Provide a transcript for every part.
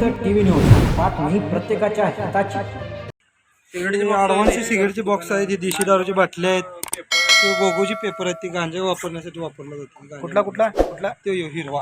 संयुक्त TV news बातमी प्रत्येकाच्या हिताची। ॲडव्हान्सचे सिगारेटचे बॉक्स आहेत, ही देशी दारूची बाटल्या आहेत, ते गोगोची पेपर आहेत, ती गांजा वापरण्यासाठी वापरला जातो। कुठला ते हिरवा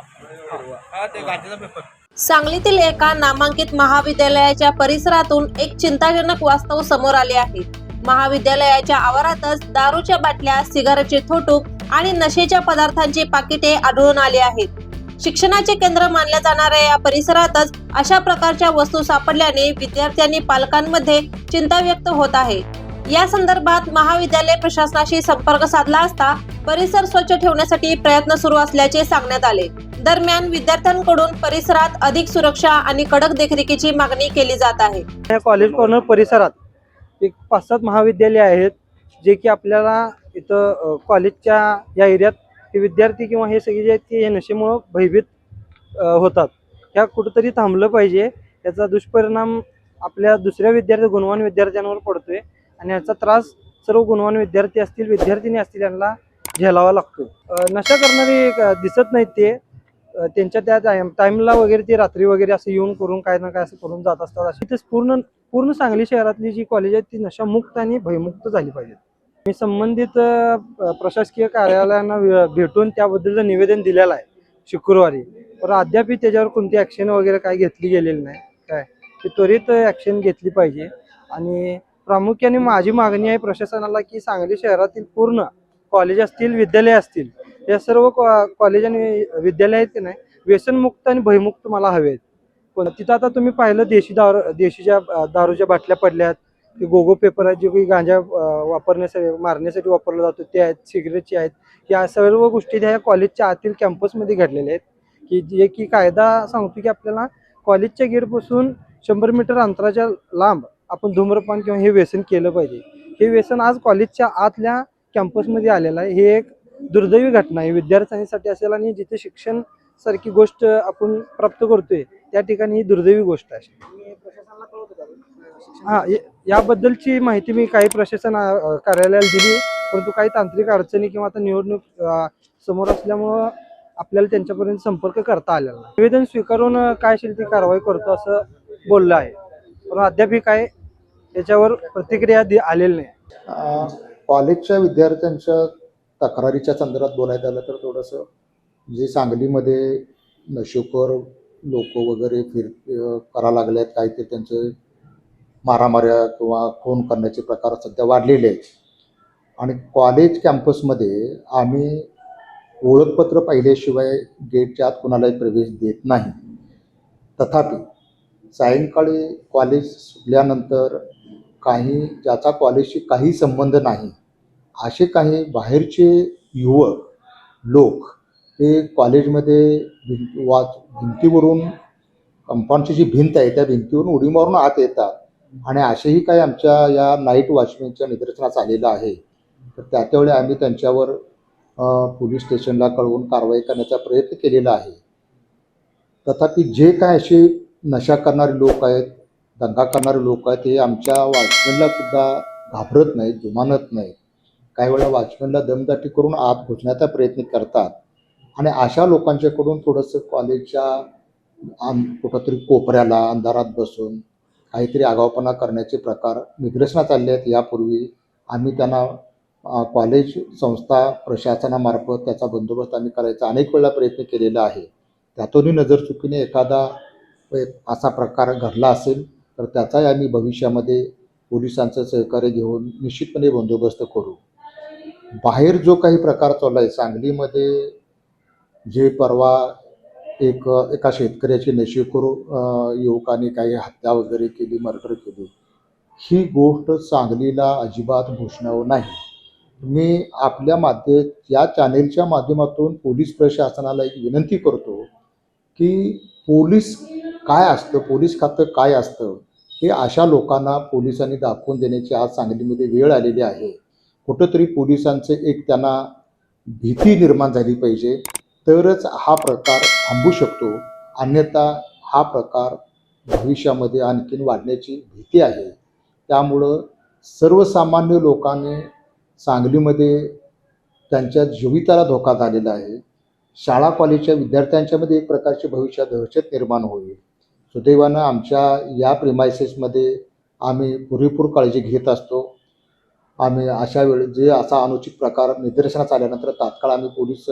ते गांजाचा पेपर। सांगलीतील एका नामांकित महाविद्यालयाच्या परिसरातून एक चिंताजनक वास्तव समोर आले आहे। महाविद्यालयाच्या आवारातच दारूच्या बाटल्या, सिगारेटचे थोटूक आणि नशेच्या पदार्थांची पाकिटे आढळून आली आहेत। शिक्षणाचे केंद्र मानल्या जाणाऱ्या या परिसरातच अशा प्रकारच्या वस्तू सापडल्याने विद्यार्थ्यांनी पालकांमध्ये चिंता व्यक्त होत आहे। या संदर्भात महाविद्यालय प्रशासनाशी संपर्क साधला असता परिसर स्वच्छ ठेवण्यासाठी प्रयत्न सुरू असल्याचे सांगण्यात आले। दरम्यान विद्यार्थ्यांकडून परिसरात अधिक सुरक्षा आणि कडक देखरेखीची मागणी केली जात आहे। या कॉलेज कॉर्नर परिसरात एक 5-7 महाविद्यालय आहेत, जे की आपल्याला इथं कॉलेजच्या या एरियात हे विद्यार्थी किंवा हे सगळे जे आहेत ते नशेमुळे भयभीत होतात। ह्या कुठेतरी थांबलं पाहिजे। याचा दुष्परिणाम आपल्या दुसऱ्या गुणवान विद्यार्थ्यांवर पडतोय आणि याचा त्रास सर्व गुणवान विद्यार्थी असतील, विद्यार्थिनी असतील, यांना झेलावा लागतो। नशा करणारे दिसत नाहीत, ते त्यांच्या त्या टाइमला वगैरे ते रात्री वगैरे असं येऊन करून काय ना काय असं करून जात असतात। अशी तेच पूर्ण सांगली शहरातली जी कॉलेज आहेत ती नशामुक्त आणि भयमुक्त झाली पाहिजेत। मी संबंधित प्रशासकीय कार्यालयांना भेटून त्याबद्दलचं निवेदन दिलेलं आहे शुक्रवारी, पण अद्याप त्याच्यावर कोणती ॲक्शन वगैरे काय घेतली गेलेली नाही। काय ती त्वरित ॲक्शन घेतली पाहिजे। आणि प्रामुख्याने माझी मागणी आहे प्रशासनाला की सांगली शहरातील पूर्ण कॉलेज असतील, विद्यालय असतील, या सर्व कॉलेज आणि विद्यालय आहेत की नाही व्यसनमुक्त आणि भयमुक्त मला हवे आहेत। पण तिथं आता तुम्ही पाहिलं देशीच्या दारूच्या बाटल्या पडल्यात, ते गोगो पेपर आहेत जे की गांजा मारण्यासाठी वापरला जातो ते आहेत, सिगरेटचे आहेत। या सर्व गोष्टी त्या कॉलेजच्या आतील कॅम्पसमध्ये घडलेल्या आहेत की जे की कायदा सांगतो की आपल्याला कॉलेजच्या गेटपासून 100 मीटर अंतराच्या लांब आपण धूम्रपान किंवा हे व्यसन केलं पाहिजे। हे व्यसन आज कॉलेजच्या आतल्या कॅम्पसमध्ये आलेलं आहे। हे एक दुर्दैवी घटना आहे विद्यार्थ्यांसाठी असेल, आणि जिथे शिक्षण सारखी गोष्ट आपण प्राप्त करतोय त्या ठिकाणी ही दुर्दैवी गोष्ट आहे। हां, याबद्दलची माहिती मी काही प्रशासन कार्यालयाला दिली, परंतु काही तांत्रिक अडचणी किंवा आता निवडणूक समोर असल्यामुळं आपल्याला त्यांच्यापर्यंत संपर्क करता आलेला नाही। निवेदन स्वीकारून काय असेल ती कारवाई करतो असं बोललं आहे, पण अद्याप काय याच्यावर प्रतिक्रिया आलेली नाही। कॉलेजच्या विद्यार्थ्यांच्या तक्रारीच्या संदर्भात बोलायचं झालं तर थोडंसं जे सांगलीमध्ये नशेखोर लोक वगैरे करा लागले आहेत, काही ते त्यांचे मारामाऱ्या किंवा खून करण्याचे प्रकार सध्या वाढलेले आहेत। आणि कॉलेज कॅम्पसमध्ये आम्ही ओळखपत्र पाहिल्याशिवाय गेटच्या आत कुणालाही प्रवेश देत नाही। तथापि सायंकाळी कॉलेज सुटल्यानंतर काही ज्याचा कॉलेजशी काही संबंध नाही असे काही बाहेरचे युवक लोक हे कॉलेजमध्ये भिंतीवरून, कंपाऊंडची जी भिंत आहे त्या भिंतीवरून उडी मारून आत येतात, आणि असेही काही आमच्या या नाईट वॉचमॅनच्या निदर्शनास आलेलं आहे। तर त्यावेळी आम्ही त्यांच्यावर पोलीस स्टेशनला कळवून कारवाई करण्याचा प्रयत्न केलेला आहे। तथापि जे काय असे नशा करणारे लोक आहेत, दंगा करणारे लोक आहेत, हे आमच्या वॉचमॅनला सुद्धा घाबरत नाहीत, जुमानत नाहीत। काही वेळा वॉचमॅनला दमदाटी करून आत घुसण्याचा प्रयत्न करतात, आणि अशा लोकांच्याकडून थोडंसं कॉलेजच्या कुठंतरी कोपऱ्याला अंधारात बसून काहीतरी आगाऊपणा करण्याचे प्रकार निदर्शनास आले आहेत। यापूर्वी आम्ही त्यांना कॉलेज संस्था प्रशासनामार्फत त्याचा बंदोबस्त आम्ही करायचा अनेक वेळा प्रयत्न केलेला आहे। त्यातूनही नजर चुकीने एखादा असा प्रकार घडला असेल तर त्याचाही आम्ही भविष्यामध्ये पोलिसांचं सहकार्य घेऊन निश्चितपणे बंदोबस्त करू। बाहेर जो काही प्रकार चालला आहे सांगलीमध्ये, जे परवा एका शेतकऱ्याची नशेखोर युवकांनी काही हत्या वगैरे केली, मर्डर केली, ही गोष्ट सांगलीला अजिबात भूषणावं नाही। मी आपल्या या चॅनेलच्या माध्यमातून पोलीस प्रशासनाला एक विनंती करतो की पोलीस काय असतं, पोलीस खातं काय असतं, हे अशा लोकांना पोलिसांनी दाखवून देण्याची आज सांगलीमध्ये वेळ आलेली आहे। कुठंतरी पोलिसांचे एक त्यांना भीती निर्माण झाली पाहिजे, तरच हा प्रकार थांबू शकतो। अन्यथा हा प्रकार भविष्यामध्ये आणखीन वाढण्याची भीती आहे। त्यामुळं सर्वसामान्य लोकांनी सांगलीमध्ये त्यांच्या जीविताला धोका झालेला आहे। शाळा कॉलेजच्या विद्यार्थ्यांच्यामध्ये एक प्रकारची भविष्यात दहशत निर्माण होईल। सुदैवानं आमच्या या प्रिमायसेसमध्ये आम्ही पुरेपूर काळजी घेत असतो. आम्ही अशा वेळी जे असा अनुचित प्रकार निदर्शनास आल्यानंतर तात्काळ आम्ही पोलीस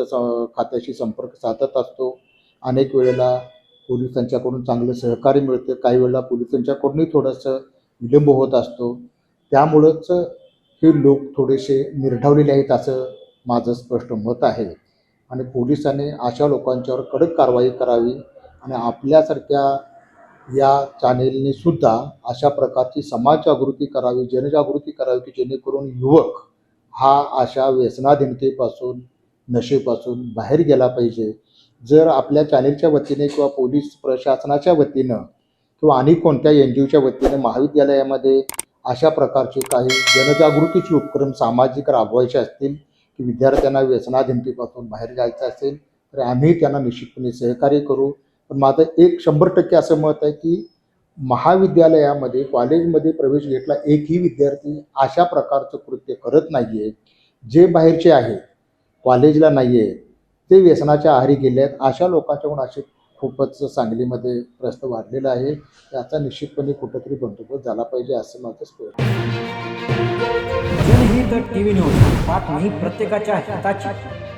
खात्याशी संपर्क साधत असतो. अनेक वेळेला पोलिसांच्याकडून चांगलं सहकार्य मिळतं, काही वेळेला पोलिसांच्याकडूनही थोडंसं विलंब होत असतो. त्यामुळंच हे लोक थोडेसे निर्ढावलेले आहेत असं माझं स्पष्ट मत आहे आणि पोलिसांनी अशा लोकांच्यावर कडक कारवाई करावी आणि आपल्यासारख्या या चॅनेलने सुद्धा अशा प्रकारची समाज जागृती करावी, जनजागृती करावी की जेणेकरून युवक हा अशा व्यसनाधीनतेपासून नशेपासून बाहेर गेला पाहिजे. जर आपल्या चॅनेलच्या वतीने किंवा पोलीस प्रशासनाच्या वतीनं किंवा आणि कोणत्या NGOच्या वतीने महाविद्यालयामध्ये अशा प्रकारचे काही जनजागृतीचे उपक्रम सामाजिक राबवायचे असतील की विद्यार्थ्यांना व्यसनाधीनतेपासून बाहेर जायचं असेल तर आम्ही त्यांना निश्चितपणे सहकार्य करू. पण माझं 100% असं मत आहे की महाविद्यालयामध्ये कॉलेजमध्ये प्रवेश घेतला एकही विद्यार्थी अशा प्रकारचं कृत्य करत नाही आहे. जे बाहेरचे आहेत कॉलेजला नाही आहेत ते व्यसनाच्या आहारी गेले आहेत. अशा लोकांच्याकडून असे खूपच सांगलीमध्ये प्रश्न वाढलेला आहे. याचा निश्चितपणे कुठंतरी बंदोबस्त झाला पाहिजे असं माझं स्पष्ट आहे. जनहित TV न्यूज, बातमी प्रत्येकाच्या हिताची.